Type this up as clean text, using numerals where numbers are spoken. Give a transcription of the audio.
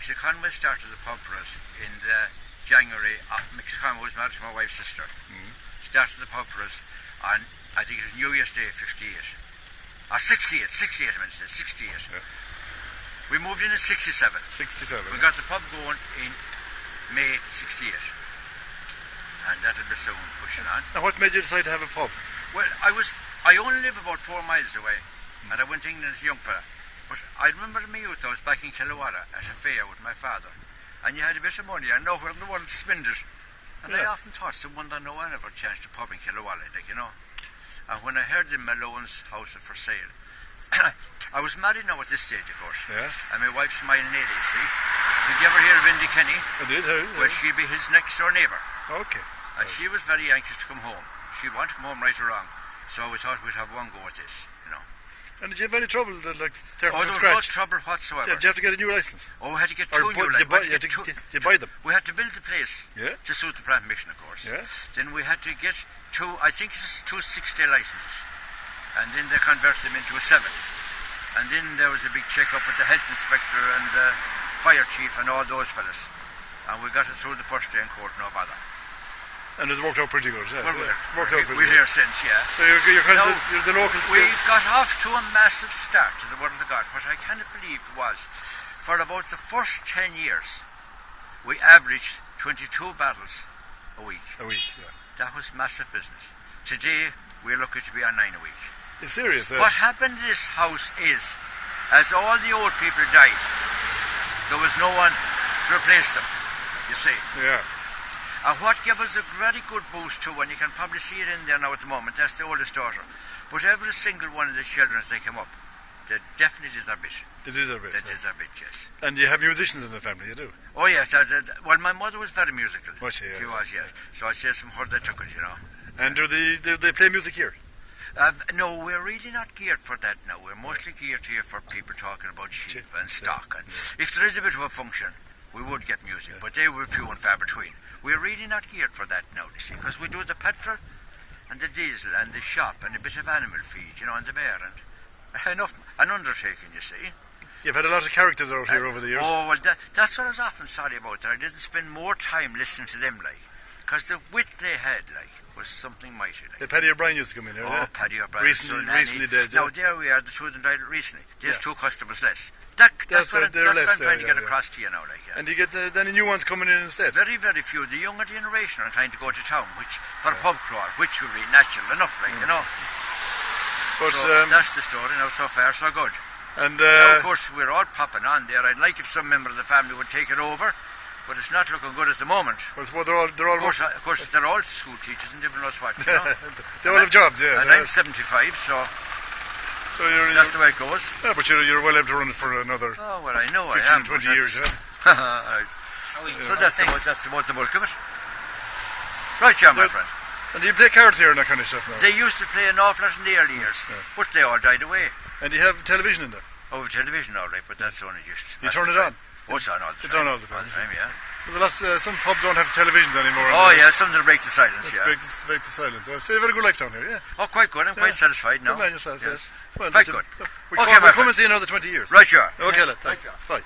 Mick Conway started the pub for us in the January. Mick Conway was married to my wife's sister. Started the pub for us on, I think it was New Year's Day, 58. Or 68, I meant to say, 68. Yeah. We moved in 67. 67. We got the pub going in May 68. And that had been soon pushing on. Now, what made you decide to have a pub? Well, I only live about 4 miles away, and I went to England as a young fella. But I remember in my youth, I was back in Killawalla at a fair with my father, and you had a bit of money and nowhere in the world to spend it. And I often thought, someone that no one ever changed a pub in Killawalla, like, you know. And when I heard in Malone's house for sale, I was married now at this stage, of course. Yes. And my wife's my lady, you see. Did you ever hear of Indy Kenny? I did. Well, she'd be his next door neighbour. Okay. And she was very anxious to come home. She wanted to come home right or wrong. So we thought we'd have one go at this, you know. And did you have any trouble, like, starting from scratch? No trouble whatsoever. Did you have to get a new licence? Oh, we had to get two new licenses. Did you buy them? We had to build the place to suit the plant mission, of course. Yes. Then we had to get two, I think it was 2 6-day licenses. And then they converted them into a 7. And then there was a big check-up with the health inspector and the fire chief and all those fellas. And we got it through the first day in court, no bother. And it's worked out pretty good, yeah. Well, we're here since, yeah. So you're kind of the local... We got off to a massive start, to the word of God. What I cannot believe was, for about the first 10 years, we averaged 22 battles a week. A week, yeah. That was massive business. Today, we're lucky to be on 9 a week. It's serious, What happened in this house is, as all the old people died, there was no one to replace them, you see. Yeah. And what gave us a very good boost too, and you can probably see it in there now at the moment, that's the oldest daughter. But every single one of the children as they come up, they definitely did their bit. They did their bit. They did their bit, yes. And you have musicians in the family, you do? Oh yes, well my mother was very musical. Was she? Yeah. She was, yes. So I say from her they took it, you know. And do they play music here? No, we're really not geared for that now. We're mostly geared here for people talking about sheep and stock. And if there is a bit of a function, we would get music, but they were few and far between. We're really not geared for that now, you see, because we do the petrol and the diesel and the shop and a bit of animal feed, you know, and the bear and an undertaking, you see. You've had a lot of characters out here over the years. Oh, well, that's what I was often sorry about. I didn't spend more time listening to them, like, because the wit they had, like, was something mighty. Like. Paddy O'Brien used to come in here, Oh, Paddy O'Brien. Recently dead, Now, there we are, the two of them died recently. There's 2 customers less. That's what I'm trying to get across to you now, like. Yeah. And you get any new ones coming in instead? Very, very few. The younger generation are trying to go to town, which, for pub crawl, which would be natural enough, like, you know. But, so that's the story now, so far, so good. And now, of course, we're all popping on there. I'd like if some member of the family would take it over, but it's not looking good at the moment. Well, they're all of course, they're all school teachers and different knows what, you know. They all have jobs, yeah. And I'm 75, so that's the way it goes. Yeah, but you're well able to run it for another. Oh well, I know 15, I am. 20 years, yeah. Right. So that's about the bulk of it. Right, John, my friend. And do you play cards here and that kind of stuff now? They used to play an awful lot in the early years, but they all died away. And do you have television in there? Oh, television, all right, but that's only just... You turn it on? Oh, it's on all the time. It's on all the time. All the time, yeah. Well, some pubs don't have televisions anymore. Oh, yeah, some that break the silence, yeah. Break the silence. So you've had a good life down here, yeah? Oh, quite good. I'm quite satisfied now. Good man yourself, yes. Well, quite good. We'll come and see another 20 years. Right, sure. Okay, Right, bye.